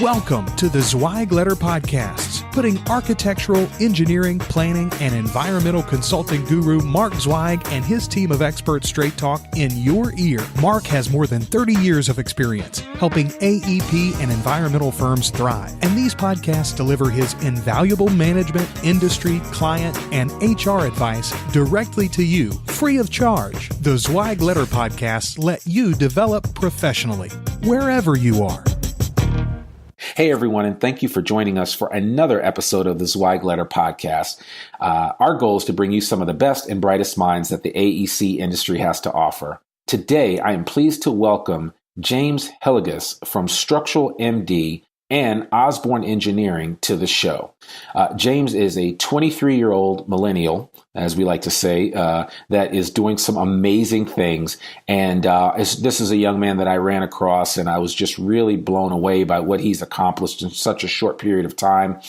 Welcome to the Zweig Letter Podcast, putting architectural, engineering, planning, and environmental consulting guru Mark Zweig and his team of expert straight talk in your ear. Mark has more than 30 years of experience helping AEP and environmental firms thrive, and these podcasts deliver his invaluable management, industry, client, and HR advice directly to you, free of charge. The Zweig Letter Podcasts let you develop professionally, wherever you are. Hey everyone, and thank you for joining us for another episode of the Zweig Letter Podcast. Our goal is to bring you some of the best and brightest minds that the AEC industry has to offer. Today, I am pleased to welcome James Hillegas from Structural MD and Osborne Engineering to the show. James is a 23-year-old millennial, as we like to say, that is doing some amazing things. And this is a young man that I ran across, and I was just really blown away by what he's accomplished in such a short period of time.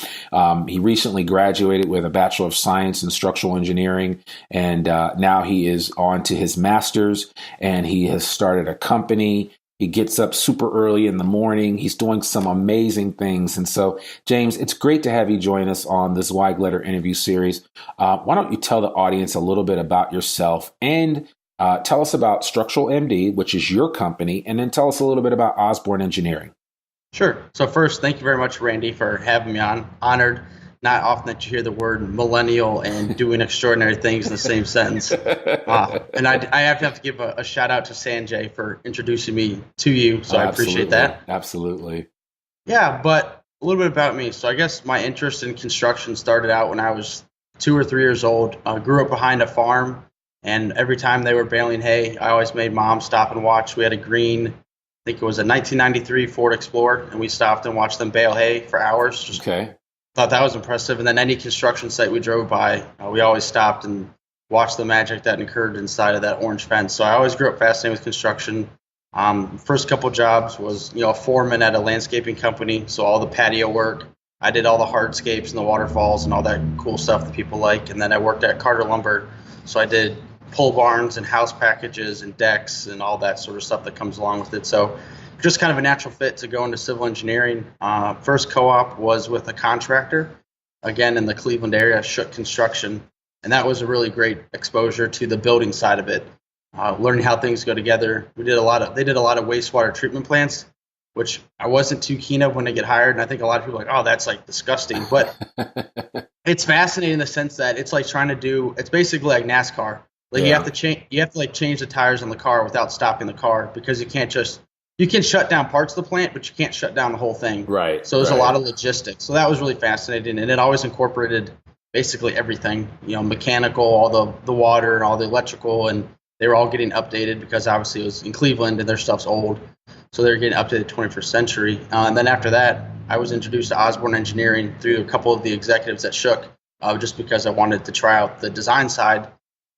He recently graduated with a Bachelor of Science in Structural Engineering, and now he is on to his master's, and he has started a company. He gets up super early in the morning. He's doing some amazing things. And so, James, it's great to have you join us on the Zweig Letter interview series. Why don't you tell the audience a little bit about yourself and tell us about Structural MD, which is your company, and then tell us a little bit about Osborne Engineering. Sure. So first, thank you very much, Randy, for having me on. Honored. Not often that you hear the word millennial and doing extraordinary things in the same sentence. And I have to give a shout out to Sanjay for introducing me to you. So I appreciate that. Absolutely. Yeah, but a little bit about me. So I guess my interest in construction started out when I was 2 or 3 years old. I grew up behind a farm, and every time they were baling hay, I always made mom stop and watch. We had a green, I think it was a 1993 Ford Explorer, and we stopped and watched them bale hay for hours. Okay. Thought that was impressive. And then any construction site we drove by, we always stopped and watched the magic that occurred inside of that orange fence. So I always grew up fascinated with construction. First couple jobs was, a foreman at a landscaping company. So all the patio work. I did all the hardscapes and the waterfalls and all that cool stuff that people like. And then I worked at Carter Lumber. So I did pole barns and house packages and decks and all that sort of stuff that comes along with it. So just kind of a natural fit to go into civil engineering. First co-op was with a contractor, again in the Cleveland area, Shook Construction, and that was a really great exposure to the building side of it, learning how things go together. They did a lot of wastewater treatment plants, which I wasn't too keen of when I get hired, and I think a lot of people are like, oh, that's like disgusting, but it's fascinating in the sense that it's like it's basically like NASCAR. Like you have to change the tires on the car without stopping the car, because you can shut down parts of the plant, but you can't shut down the whole thing. Right. So there's a lot of logistics. So that was really fascinating. And it always incorporated basically everything, mechanical, all the water and all the electrical. And they were all getting updated because obviously it was in Cleveland and their stuff's old. So they were getting updated 21st century. And then after that, I was introduced to Osborne Engineering through a couple of the executives at Shook, just because I wanted to try out the design side.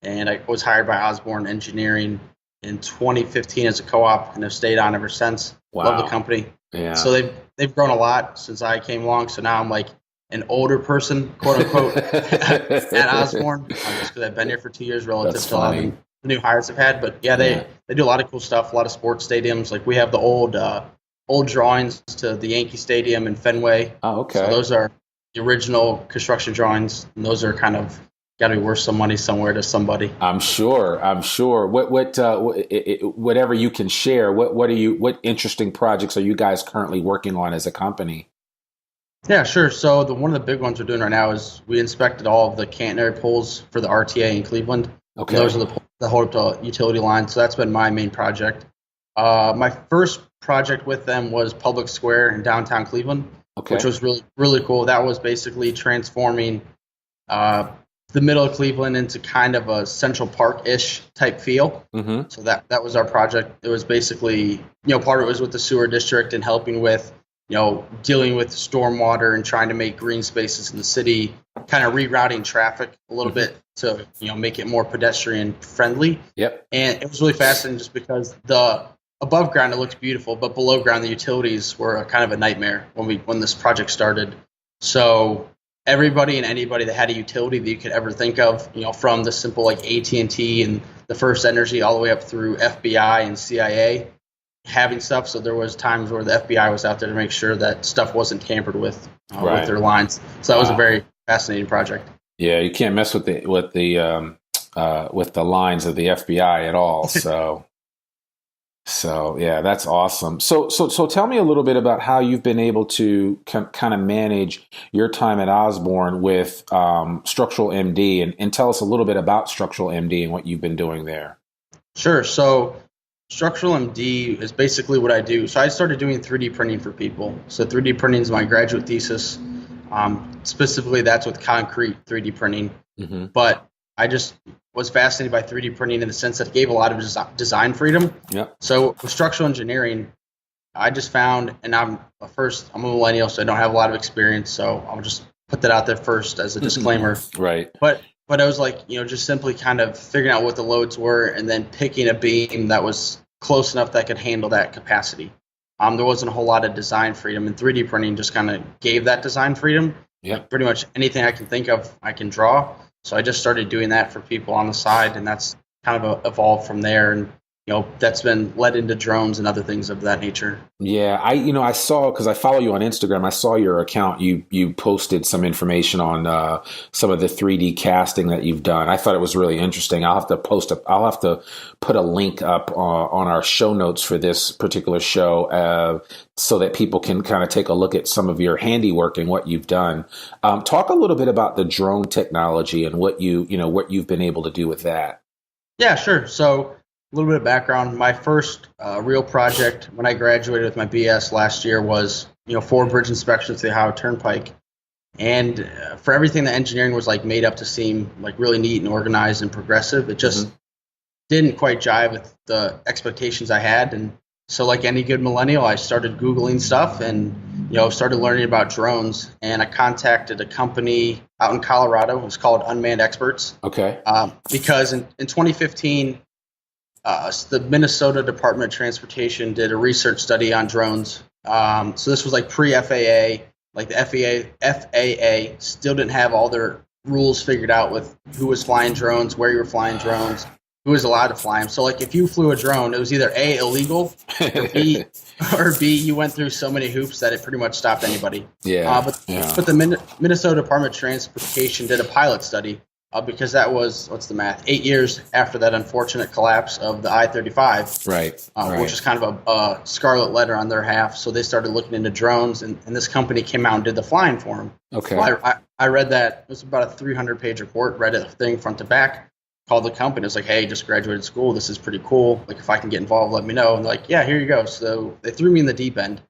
And I was hired by Osborne Engineering in 2015 as a co-op, and have stayed on ever since. Wow. Love the company. Yeah. So they've grown a lot since I came along. So now I'm like an older person, quote unquote, at Osborne, just because I've been here for 2 years relative to a lot of the new hires I've had. But yeah, they do a lot of cool stuff, a lot of sports stadiums. Like we have the old drawings to the Yankee Stadium in Fenway. Oh, okay. So those are the original construction drawings, and those are kind of got to be worth some money somewhere to somebody. I'm sure. Whatever you can share, what interesting projects are you guys currently working on as a company? Yeah, sure. So one of the big ones we're doing right now is we inspected all of the catenary poles for the RTA in Cleveland. Okay. And those are the poles that hold up to utility lines. So that's been my main project. My first project with them was Public Square in downtown Cleveland, which was really, really cool. That was basically transforming the middle of Cleveland into kind of a Central Park-ish type feel. Mm-hmm. So that was our project. It was basically, part of it was with the sewer district and helping with, dealing with stormwater and trying to make green spaces in the city, kind of rerouting traffic a little bit to, make it more pedestrian friendly. Yep. And it was really fascinating just because the above ground, it looks beautiful, but below ground, the utilities were kind of a nightmare when this project started. So everybody and anybody that had a utility that you could ever think of, from the simple like AT&T and the First Energy all the way up through FBI and CIA, having stuff. So there was times where the FBI was out there to make sure that stuff wasn't tampered with their lines. So that was a very fascinating project. Yeah, you can't mess with the lines of the FBI at all. So yeah, that's awesome. So tell me a little bit about how you've been able to kind of manage your time at Osborne with Structural MD, and tell us a little bit about Structural MD and what you've been doing there. Sure. So Structural MD is basically what I do. So I started doing 3D printing for people. So 3D printing is my graduate thesis. Specifically, that's with concrete 3D printing. Mm-hmm. But I just was fascinated by 3D printing in the sense that it gave a lot of design freedom. Yep. So with structural engineering, I just found, and I'm a millennial, so I don't have a lot of experience. So I'll just put that out there first as a disclaimer. Right. But I was like, just simply kind of figuring out what the loads were and then picking a beam that was close enough that could handle that capacity. There wasn't a whole lot of design freedom, and 3D printing just kind of gave that design freedom. Yeah. Like pretty much anything I can think of, I can draw. So I just started doing that for people on the side, and that's kind of evolved from there. And that's been led into drones and other things of that nature. Yeah, I saw, because I follow you on Instagram, I saw your account. You posted some information on some of the 3D casting that you've done. I thought it was really interesting. I'll have to put a link up on our show notes for this particular show so that people can kind of take a look at some of your handiwork and what you've done. Talk a little bit about the drone technology and what you've been able to do with that. Yeah, sure. So a little bit of background. My first real project when I graduated with my BS last year was, 4 bridge inspections to the Ohio Turnpike. And for everything, the engineering was like made up to seem like really neat and organized and progressive. It just didn't quite jive with the expectations I had. And so like any good millennial, I started Googling stuff and, started learning about drones. And I contacted a company out in Colorado. It was called Unmanned Experts. Okay. Because in 2015, the Minnesota Department of Transportation did a research study on drones. So this was like pre-FAA. Like the FAA still didn't have all their rules figured out with who was flying drones, where you were flying drones, who was allowed to fly them. So like if you flew a drone, it was either A, illegal, or B, you went through so many hoops that it pretty much stopped anybody. Yeah. But the Minnesota Department of Transportation did a pilot study. Because that was, what's the math, 8 years after that unfortunate collapse of the I-35, right. Which is kind of a scarlet letter on their half. So they started looking into drones, and this company came out and did the flying for them. Okay. So I read that. It was about a 300-page report, read the thing front to back, called the company. It was like, hey, just graduated school. This is pretty cool. Like, if I can get involved, let me know. And they're like, yeah, here you go. So they threw me in the deep end.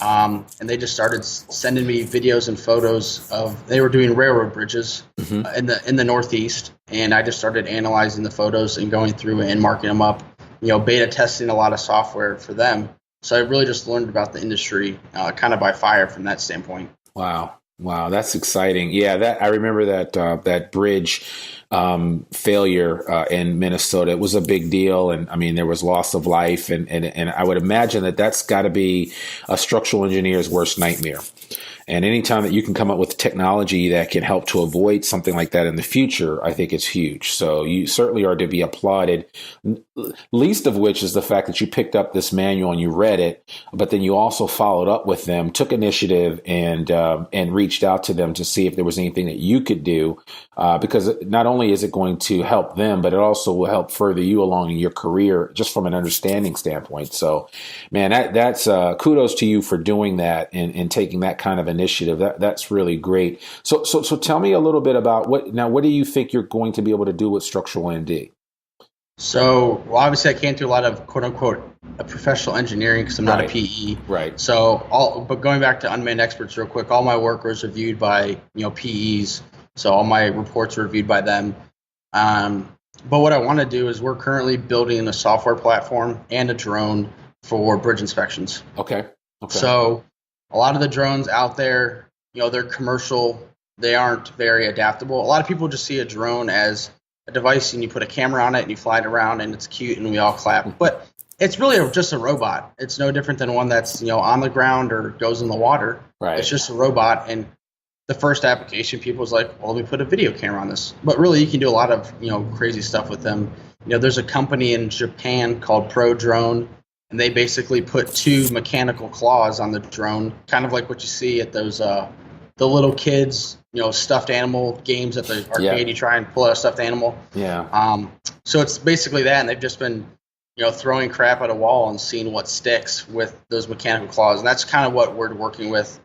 And they just started sending me videos and photos of, they were doing railroad bridges in the Northeast. And I just started analyzing the photos and going through and marking them up, beta testing a lot of software for them. So I really just learned about the industry kind of by fire from that standpoint. Wow, that's exciting. Yeah, I remember that bridge failure in Minnesota. It was a big deal, and I mean there was loss of life, and I would imagine that's got to be a structural engineer's worst nightmare. And anytime that you can come up with technology that can help to avoid something like that in the future, I think it's huge. So you certainly are to be applauded, least of which is the fact that you picked up this manual and you read it, but then you also followed up with them, took initiative, and reached out to them to see if there was anything that you could do, because not only is it going to help them, but it also will help further you along in your career just from an understanding standpoint. So, man, that's kudos to you for doing that and taking that kind of initiative. That's really great. So tell me a little bit about what do you think you're going to be able to do with Structural MD? So, well, obviously I can't do a lot of quote unquote professional engineering because I'm not a PE. Right. So but going back to Unmanned Experts real quick, all my work was reviewed by, PEs. So all my reports are reviewed by them. But what I want to do is we're currently building a software platform and a drone for bridge inspections. Okay. So a lot of the drones out there, they're commercial. They aren't very adaptable. A lot of people just see a drone as a device and you put a camera on it and you fly it around and it's cute and we all clap. But it's really just a robot. It's no different than one that's, on the ground or goes in the water. Right. It's just a robot. And the first application, people was like, well, let me put a video camera on this. But really, you can do a lot of, crazy stuff with them. There's a company in Japan called Pro Drone. and they basically put two mechanical claws on the drone, kind of like what you see at those the little kids, stuffed animal games at the arcade. You try and pull out a stuffed animal. Yeah. So it's basically that, and they've just been throwing crap at a wall and seeing what sticks with those mechanical claws, and that's kind of what we're working with.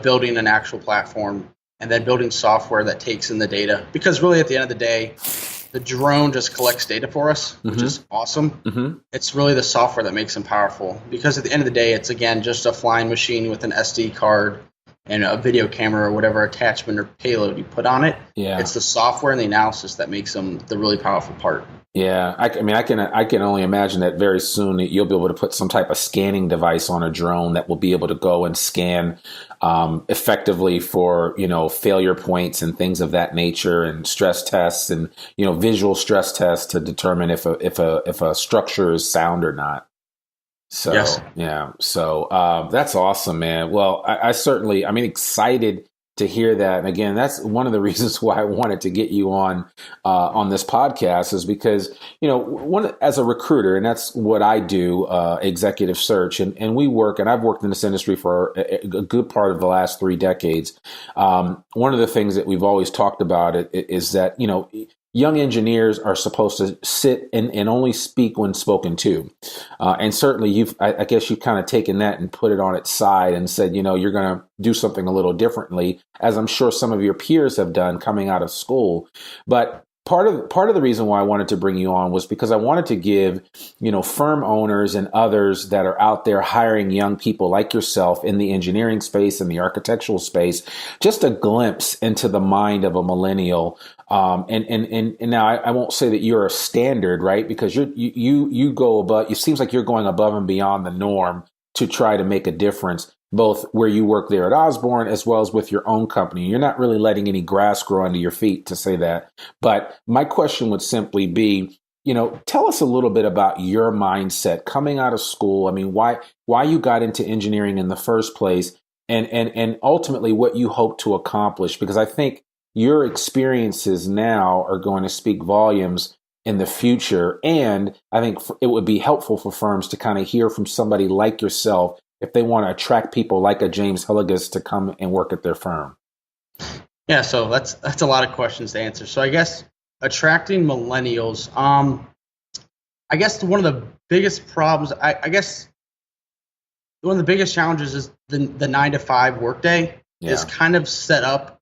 Building an actual platform and then building software that takes in the data, because really at the end of the day, the drone just collects data for us, which is awesome. It's really the software that makes them powerful, because at the end of the day, it's again just a flying machine with an SD card and a video camera or whatever attachment or payload you put on it. Yeah. It's the software and the analysis that makes them the really powerful part. Yeah, I can only imagine that very soon you'll be able to put some type of scanning device on a drone that will be able to go and scan effectively for failure points and things of that nature, and stress tests and visual stress tests to determine if a structure is sound or not. So yes. Yeah, so that's awesome, man. Well, I'm excited to hear that. And again, that's one of the reasons why I wanted to get you on this podcast, is because, as a recruiter, and that's what I do, executive search, and we work, and I've worked in this industry for a good part of the last 3 decades. One of the things that we've always talked about is that, young engineers are supposed to sit and only speak when spoken to. And certainly I guess you've kind of taken that and put it on its side and said, you're going to do something a little differently, as I'm sure some of your peers have done coming out of school. But part of the reason why I wanted to bring you on was because I wanted to give, firm owners and others that are out there hiring young people like yourself in the engineering space and the architectural space, just a glimpse into the mind of a millennial. And now I won't say that you're a standard, right? Because you go above. It seems like you're going above and beyond the norm to try to make a difference, both where you work there at Osborne as well as with your own company. You're not really letting any grass grow under your feet, to say that. But my question would simply be, tell us a little bit about your mindset coming out of school. I mean, why you got into engineering in the first place, and ultimately what you hope to accomplish, because I think your experiences now are going to speak volumes in the future. And I think it would be helpful for firms to kind of hear from somebody like yourself if they want to attract people like a James Hillegas to come and work at their firm. Yeah, so that's a lot of questions to answer. So I guess attracting millennials, I guess one of the biggest problems, I guess one of the biggest challenges is the 9-to-5 workday is kind of set up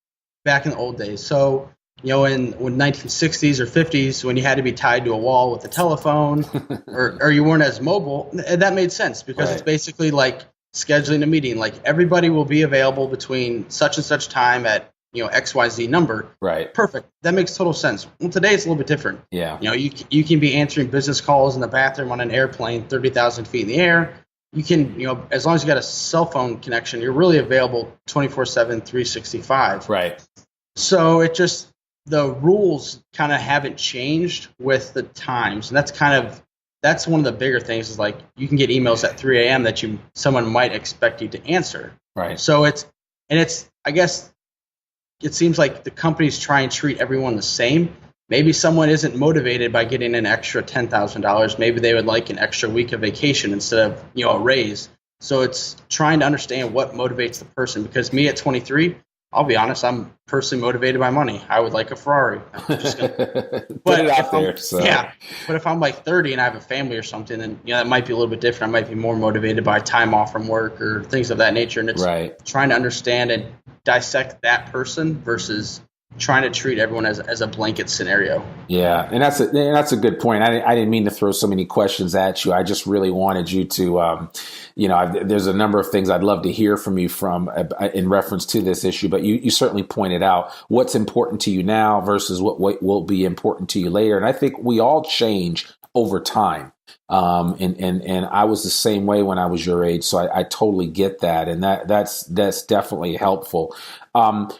back in the old days. So, when 1960s or 50s, when you had to be tied to a wall with a telephone or you weren't as mobile, that made sense, because It's basically like scheduling a meeting. Like, everybody will be available between such and such time at, XYZ number. Right. Perfect. That makes total sense. Well, today it's a little bit different. Yeah. You can be answering business calls in the bathroom on an airplane 30,000 feet in the air. You can, as long as you got a cell phone connection, you're really available 24/7, 365. Right. So the rules kind of haven't changed with the times. And that's one of the bigger things, is like, you can get emails at 3 a.m. that someone might expect you to answer. Right. So I guess it seems like the companies try and treat everyone the same. Maybe someone isn't motivated by getting an extra $10,000. Maybe they would like an extra week of vacation instead of, a raise. So it's trying to understand what motivates the person. Because me at 23, I'll be honest, I'm personally motivated by money. I would like a Ferrari. I'm just gonna put it out there. So. Yeah. But if I'm like 30 and I have a family or something, then that might be a little bit different. I might be more motivated by time off from work or things of that nature. And it's trying to understand and dissect that person versus trying to treat everyone as a blanket scenario. Yeah, and that's a good point. I didn't mean to throw so many questions at you. I just really wanted you to, there's a number of things I'd love to hear from you in reference to this issue. But you certainly pointed out what's important to you now versus what will be important to you later. And I think we all change over time. And I was the same way when I was your age, so I totally get that, and that's definitely helpful.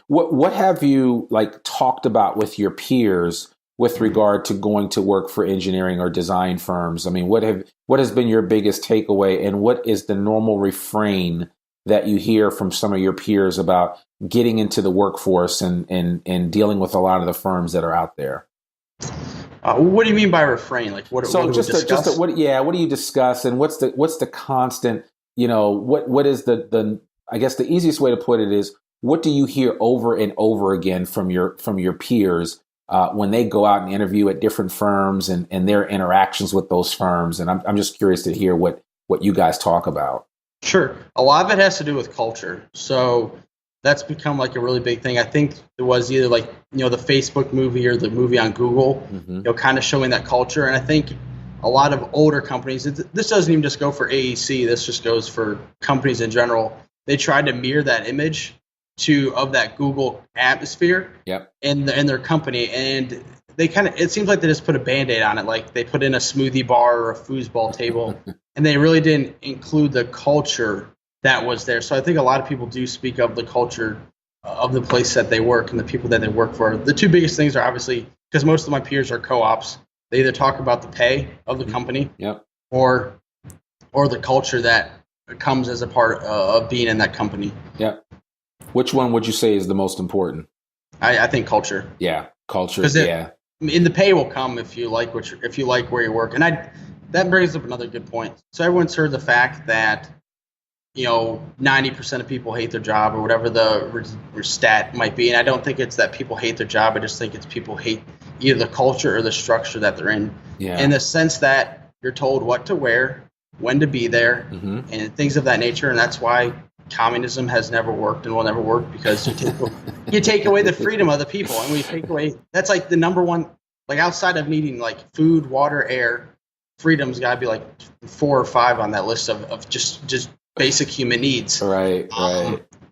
What have you talked about with your peers with regard to going to work for engineering or design firms? I mean, what has been your biggest takeaway, and what is the normal refrain that you hear from some of your peers about getting into the workforce and dealing with a lot of the firms that are out there? What do you mean by refrain? Like what do we discuss? What do you discuss, and what's the constant, what is the I guess the easiest way to put it is, what do you hear over and over again from your peers when they go out and interview at different firms and their interactions with those firms? And I'm just curious to hear what you guys talk about. Sure. A lot of it has to do with culture. So that's become like a really big thing. I think it was either like, the Facebook movie or the movie on Google, kind of showing that culture. And I think a lot of older companies, this doesn't even just go for AEC, this just goes for companies in general. They tried to mirror that image of that Google atmosphere in their company. And they it seems like they just put a Band-Aid on it. Like they put in a smoothie bar or a foosball table, and they really didn't include the culture that was there. So I think a lot of people do speak of the culture of the place that they work and the people that they work for. The two biggest things are obviously, because most of my peers are co-ops, they either talk about the pay of the company or the culture that comes as a part of being in that company. Yeah. Which one would you say is the most important? I think culture. Yeah, culture. And the pay will come if you like where you work. And that brings up another good point. So everyone's heard the fact that 90% of people hate their job or whatever the stat might be. And I don't think it's that people hate their job. I just think it's people hate either the culture or the structure that they're in. Yeah. In the sense that you're told what to wear, when to be there, and things of that nature. And that's why communism has never worked and will never work, because you take away the freedom of the people. And we take away, that's like the number one, like outside of needing like food, water, air, freedom's got to be like 4 or 5 on that list of just basic human needs. Right.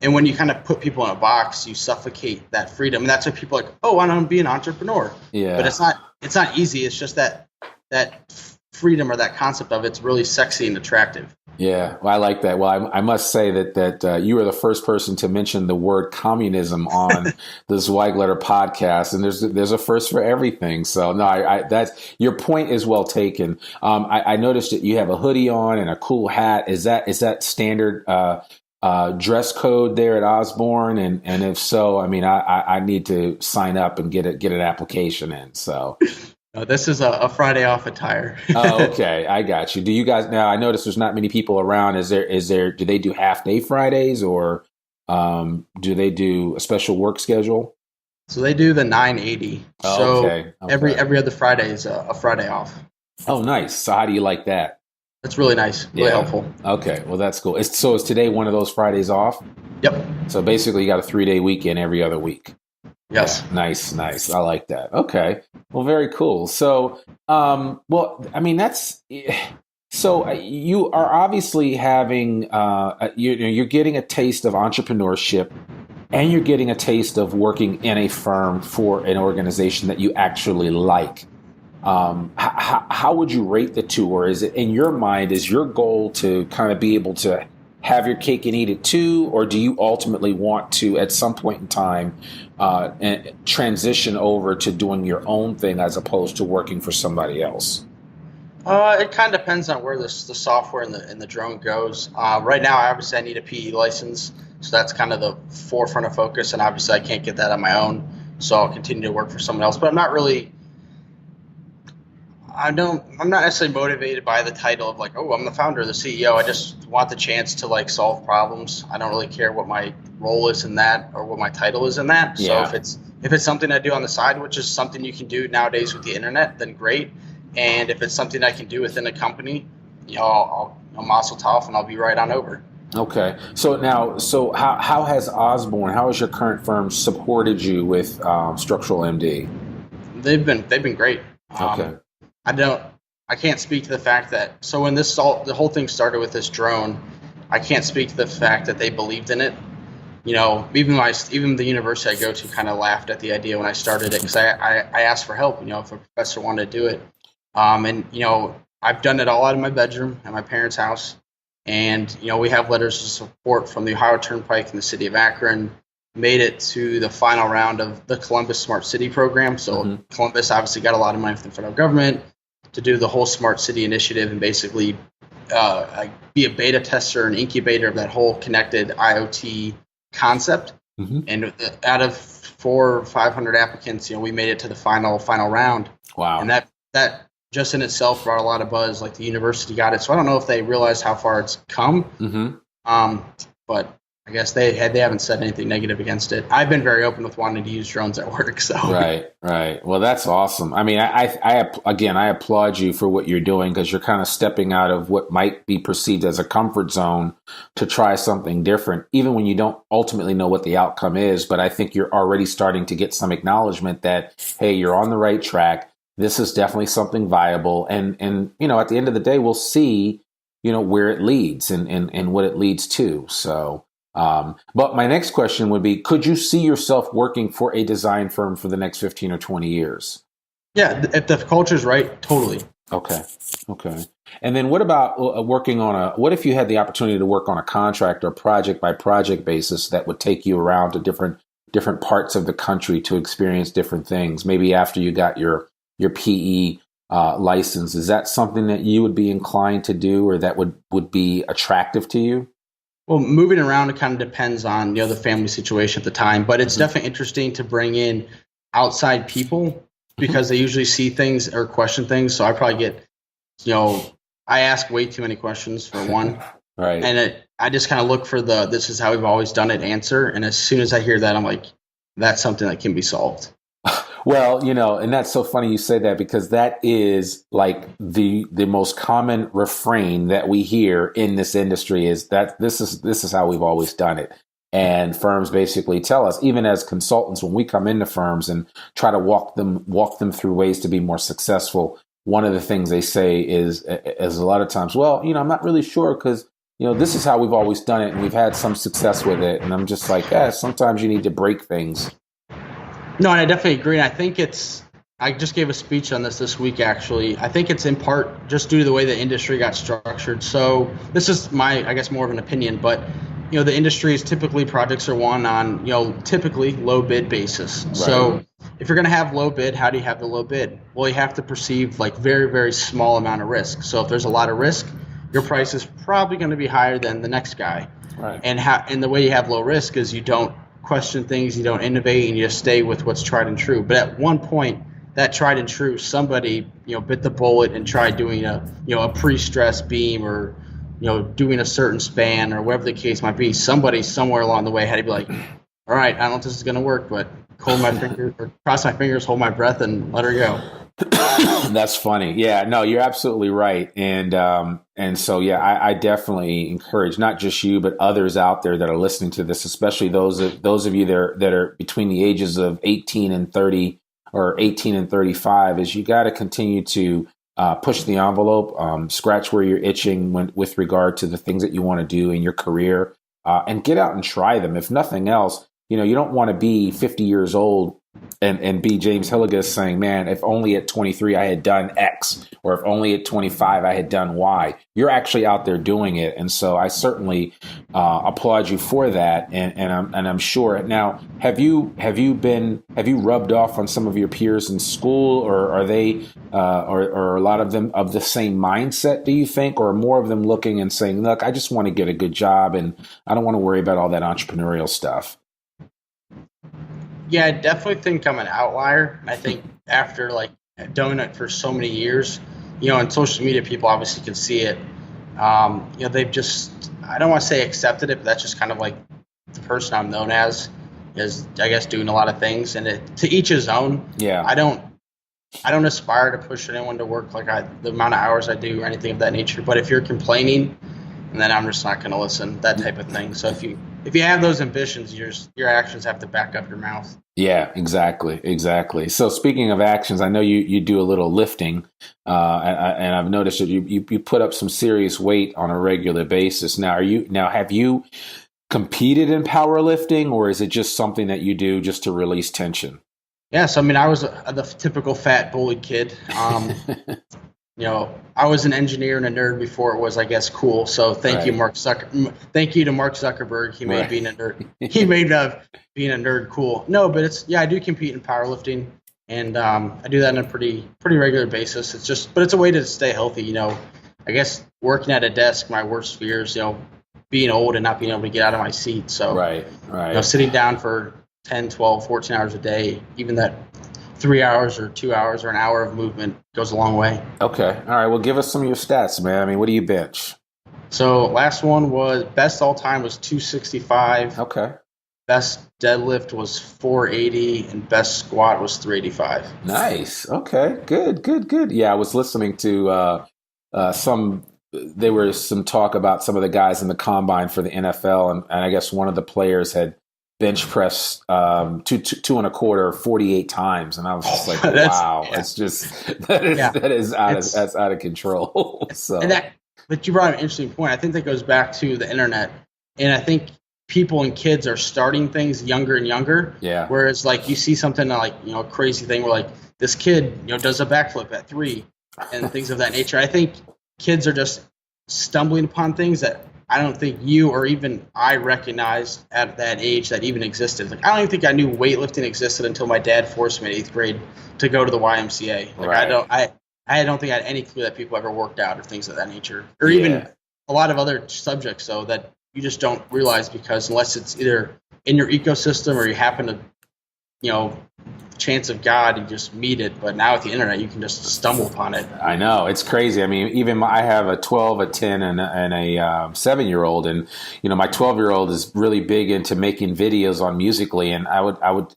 And when you kind of put people in a box, you suffocate that freedom. And that's why people are like, oh, I want to be an entrepreneur. Yeah. But it's not easy. It's just that freedom or that concept of it's really sexy and attractive. Yeah, well, I like that. Well, I must say that you were the first person to mention the word communism on the Zweig Letter podcast, and there's a first for everything. So no, that's your point is well taken. I noticed that you have a hoodie on and a cool hat. Is that standard dress code there at Osborne? And if so, I mean, I need to sign up and get an application in. So. No, this is a Friday off attire. Oh, okay. I got you. Do you guys now? I notice there's not many people around. Is there? Do they do half day Fridays, or do they do a special work schedule? So they do the 980. Oh, so okay. Every other Friday is a Friday off. Oh, nice. So how do you like that? That's really nice. Really helpful. Okay. Well, that's cool. So is today one of those Fridays off? Yep. So basically, you got a 3-day weekend every other week. Yes. Yeah, nice. I like that. Okay. Well, very cool. So, well, I mean, so you are obviously having, you're getting a taste of entrepreneurship, and you're getting a taste of working in a firm for an organization that you actually like. How would you rate the two? Or is it, in your mind, is your goal to kind of be able to have your cake and eat it too? Or do you ultimately want to, at some point in time, transition over to doing your own thing as opposed to working for somebody else? It kind of depends on where the software and the drone goes. Right now, obviously, I need a PE license, so that's kind of the forefront of focus. And obviously, I can't get that on my own, so I'll continue to work for someone else. But I'm not necessarily motivated by the title of like, oh, I'm the founder or the CEO. I just want the chance to like solve problems. I don't really care what my role is in that or what my title is in that. So if it's something I do on the side, which is something you can do nowadays with the internet, then great. And if it's something I can do within a company, I'll mazel tov and I'll be right on over. Okay. So how has Osborne, how has your current firm supported you with Structural MD? They've been great. Okay. I can't speak to the fact that, so when the whole thing started with this drone, I can't speak to the fact that they believed in it. Even the university I go to kind of laughed at the idea when I started it, because I asked for help, if a professor wanted to do it. I've done it all out of my bedroom at my parents' house. And, we have letters of support from the Ohio Turnpike and the city of Akron, made it to the final round of the Columbus Smart City program. So Columbus obviously got a lot of money from the federal government to do the whole Smart City initiative and basically be a beta tester and incubator of that whole connected IoT concept. And out of 400 or 500 applicants, we made it to the final round. Wow. And that just in itself brought a lot of buzz. Like the university got it. So I don't know if they realize how far it's come. But I guess they haven't said anything negative against it. I've been very open with wanting to use drones at work. So right. Well, that's awesome. I mean, I applaud you for what you're doing, because you're kind of stepping out of what might be perceived as a comfort zone to try something different, even when you don't ultimately know what the outcome is. But I think you're already starting to get some acknowledgement that, hey, you're on the right track. This is definitely something viable. And at the end of the day, we'll see, where it leads and what it leads to. So. But my next question would be, could you see yourself working for a design firm for the next 15 or 20 years? Yeah, if the culture's right, totally. Okay. And then what about what if you had the opportunity to work on a contract or project by project basis that would take you around to different parts of the country to experience different things, maybe after you got your PE license? Is that something that you would be inclined to do, or that would be attractive to you? Well, moving around, it kind of depends on, the family situation at the time, but it's definitely interesting to bring in outside people because they usually see things or question things. So I probably get, I ask way too many questions for one. Right. And I just kind of look for this is how we've always done it answer. And as soon as I hear that, I'm like, that's something that can be solved. Well, and that's so funny you say that, because that is like the most common refrain that we hear in this industry, is that this is how we've always done it. And firms basically tell us, even as consultants, when we come into firms and try to walk them through ways to be more successful, one of the things they say is a lot of times, well, I'm not really sure, because this is how we've always done it and we've had some success with it. And I'm just like, sometimes you need to break things. No, and I definitely agree. And I think I just gave a speech on this week, actually. I think it's in part just due to the way the industry got structured. So this is my, I guess, more of an opinion, but, the industry is typically projects are won on, typically low bid basis. Right. So if you're going to have low bid, how do you have the low bid? Well, you have to perceive like very, very small amount of risk. So if there's a lot of risk, your price is probably going to be higher than the next guy. Right. And the way you have low risk is you don't question things, you don't innovate, and you just stay with what's tried and true. But at one point, that tried and true, somebody bit the bullet and tried doing a pre-stressed beam, or doing a certain span, or whatever the case might be. Somebody somewhere along the way had to be like, all right, I don't know if this is going to work, but hold my fingers, or cross my fingers, hold my breath, and let her go. That's funny. Yeah, no, you're absolutely right. And so, yeah, I definitely encourage not just you, but others out there that are listening to this, especially those of you that are between the ages of 18 and 30 or 18 and 35, is you got to continue to push the envelope, scratch where you're itching with regard to the things that you want to do in your career, and get out and try them. If nothing else, you don't want to be 50 years old and be James Hillegas saying, man, if only at 23 I had done X, or if only at 25 I had done Y. You're actually out there doing it. And so I certainly applaud you for that. And I'm sure. Now, have you rubbed off on some of your peers in school, or are they or a lot of them of the same mindset, do you think, or more of them looking and saying, look, I just want to get a good job and I don't want to worry about all that entrepreneurial stuff? Yeah, I definitely think I'm an outlier. I think after doing it for so many years, on social media, people obviously can see it. They've just, I don't want to say accepted it, but that's just kind of like the person I'm known as, is I guess doing a lot of things, and to each his own. Yeah. I don't aspire to push anyone to work the amount of hours I do or anything of that nature. But if you're complaining, then I'm just not going to listen, that type of thing. So if you have those ambitions, your actions have to back up your mouth. Yeah, exactly. So speaking of actions, I know you do a little lifting, and I've noticed that you put up some serious weight on a regular basis. Now, have you competed in powerlifting, or is it just something that you do just to release tension? Yes, I mean, I was the typical fat bullied kid. I was an engineer and a nerd before it was, I guess, cool. So thank you, Thank you to Mark Zuckerberg. He made being a nerd. He made being a nerd cool. No, but I do compete in powerlifting, and I do that on a pretty regular basis. It's a way to stay healthy. I guess working at a desk, my worst fears, being old and not being able to get out of my seat. So right. Sitting down for 10, 12, 14 hours a day, even that 3 hours or 2 hours or an hour of movement goes a long way. Okay. All right. Well, give us some of your stats, man. I mean, what do you bench? So last one was best all time was 265. Okay. Best deadlift was 480, and best squat was 385. Nice. Okay. Good. Yeah, I was listening to there was some talk about some of the guys in the combine for the NFL, and I guess one of the players had bench pressed two and a quarter 48 times, and I was just like, wow, it's just that is out of control. So, but you brought up an interesting point. I think that goes back to the internet, and I think people and kids are starting things younger and younger. Yeah. Whereas like you see something like, a crazy thing where like this kid, does a backflip at 3 and things of that nature. I think kids are just stumbling upon things that I don't think you or even I recognized at that age that even existed. Like I don't even think I knew weightlifting existed until my dad forced me in 8th grade to go to the YMCA. Like right. I don't think I had any clue that people ever worked out or things of that nature, or even a lot of other subjects though that you just don't realize, because unless it's either in your ecosystem or you happen to, chance of God, you just meet it. But now with the internet, you can just stumble upon it. I know, it's crazy. I mean, even I have a 12, a 10, and a 7-year-old, and my 12-year-old is really big into making videos on Musical.ly, and I would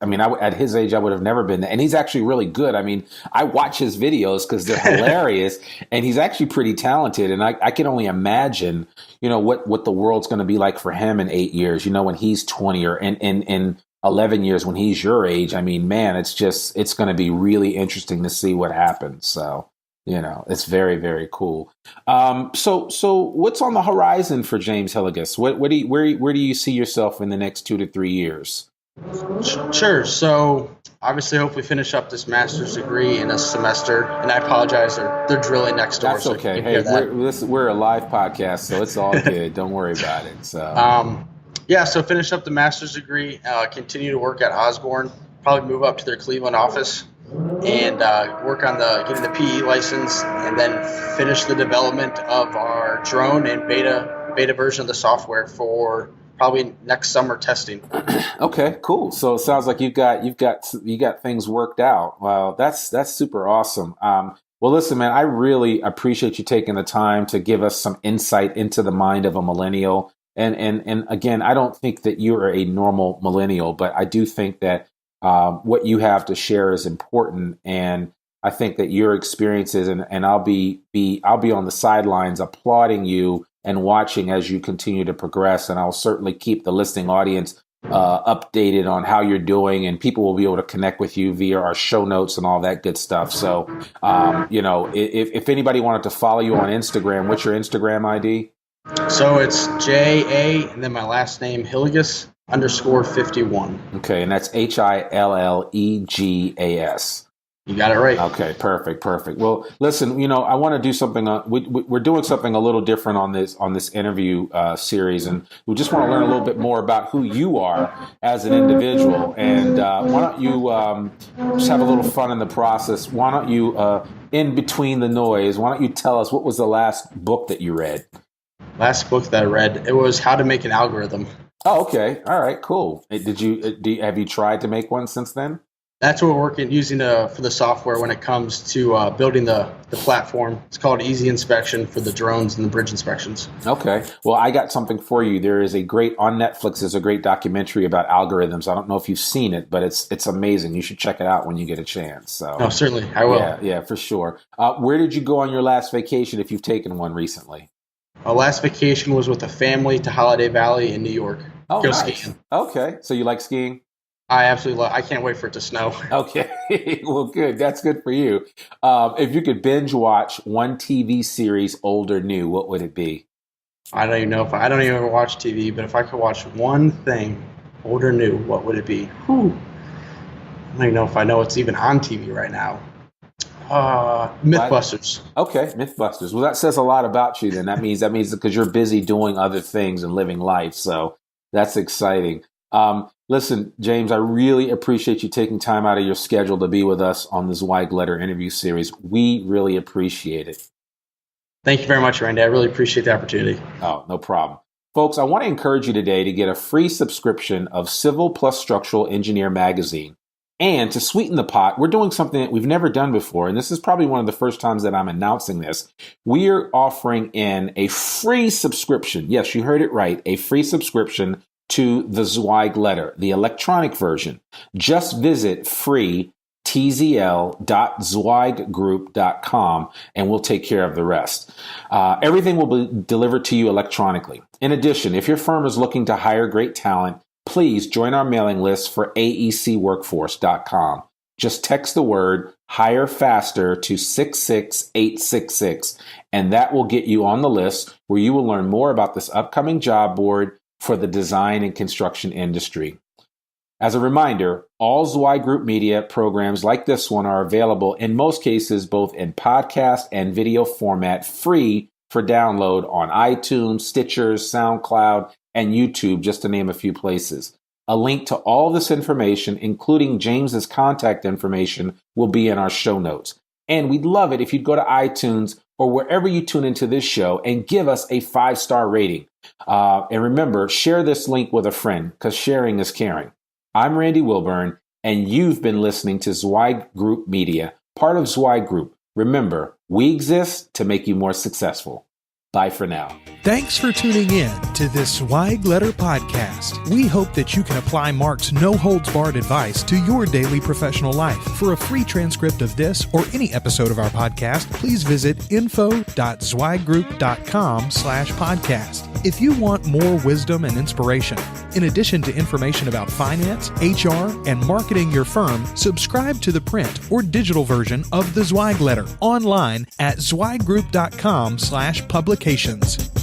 at his age I would have never been there. And he's actually really good. I mean, I watch his videos because they're hilarious, and he's actually pretty talented. And I can only imagine, what the world's going to be like for him in 8 years. When he's 20 or in 11 years when he's your age. I mean, man, it's going to be really interesting to see what happens. So, it's very, very cool. So what's on the horizon for James Hillegas? Where do you see yourself in the next 2 to 3 years? Sure. So obviously, hopefully finish up this master's degree in a semester. And I apologize, they're drilling next door. That's okay. Hey, we're a live podcast, so it's all good. Don't worry about it. So. So finish up the master's degree, continue to work at Osborne, probably move up to their Cleveland office, and work on getting the PE license, and then finish the development of our drone and beta version of the software for probably next summer testing. Okay, cool. So it sounds like you got things worked out. Wow, that's super awesome. Well, listen, man, I really appreciate you taking the time to give us some insight into the mind of a millennial. And again, I don't think that you are a normal millennial, but I do think that what you have to share is important. And I think that your experiences, and I'll be on the sidelines applauding you and watching as you continue to progress. And I'll certainly keep the listening audience updated on how you're doing, and people will be able to connect with you via our show notes and all that good stuff. So, if anybody wanted to follow you on Instagram, what's your Instagram ID? So it's JA and then my last name Hillegas _51. Okay, and that's HILLEGAS. You got it right. Okay, perfect. Well, listen, I want to do something. We're doing something a little different on this interview series, and we just want to learn a little bit more about who you are as an individual. And why don't you just have a little fun in the process? Why don't you, in between the noise, why don't you tell us what was the last book that you read? Last book that I read, it was How to Make an Algorithm. Oh, okay. All right, cool. Have you tried to make one since then? That's what we're using for the software when it comes to building the platform. It's called Easy Inspection for the drones and the bridge inspections. Okay. Well, I got something for you. There is on Netflix, there's a great documentary about algorithms. I don't know if you've seen it, but it's amazing. You should check it out when you get a chance. So. Oh, certainly. I will. Yeah, for sure. Where did you go on your last vacation, if you've taken one recently? Our last vacation was with a family to Holiday Valley in New York. Oh, nice. Skiing. Okay. So you like skiing? I absolutely love it. I can't wait for it to snow. Okay. Well, good. That's good for you. If you could binge watch one TV series, old or new, what would it be? I don't even know I don't even watch TV, but if I could watch one thing, old or new, what would it be? Whew. I don't even know if I know it's even on TV right now. Mythbusters. Okay, Mythbusters. Well, that says a lot about you then. That means because you're busy doing other things and living life. So that's exciting. Listen, James, I really appreciate you taking time out of your schedule to be with us on the Zweig Letter interview series. We really appreciate it. Thank you very much, Randy. I really appreciate the opportunity. Oh, no problem. Folks, I want to encourage you today to get a free subscription of Civil plus Structural Engineer magazine. And to sweeten the pot, we're doing something that we've never done before. And this is probably one of the first times that I'm announcing this. We are offering in a free subscription. Yes, you heard it right. A free subscription to the Zweig Letter, the electronic version. Just visit free.tzl.zweiggroup.com and we'll take care of the rest. Everything will be delivered to you electronically. In addition, if your firm is looking to hire great talent, please join our mailing list for aecworkforce.com. Just text the word hire faster to 66866, and that will get you on the list where you will learn more about this upcoming job board for the design and construction industry. As a reminder, all Zweig Group media programs like this one are available in most cases both in podcast and video format, free for download on iTunes, Stitcher, SoundCloud, and YouTube, just to name a few places. A link to all this information, including James's contact information, will be in our show notes. And we'd love it if you'd go to iTunes or wherever you tune into this show and give us a 5-star rating. And remember, share this link with a friend, because sharing is caring. I'm Randy Wilburn, and you've been listening to Zweig Group Media, part of Zweig Group. Remember, we exist to make you more successful. Bye for now. Thanks for tuning in to this Zweig Letter Podcast. We hope that you can apply Mark's no-holds-barred advice to your daily professional life. For a free transcript of this or any episode of our podcast, please visit info.zweiggroup.com/podcast. If you want more wisdom and inspiration, in addition to information about finance, HR, and marketing your firm, subscribe to the print or digital version of the Zweig Letter online at zweiggroup.com/publications.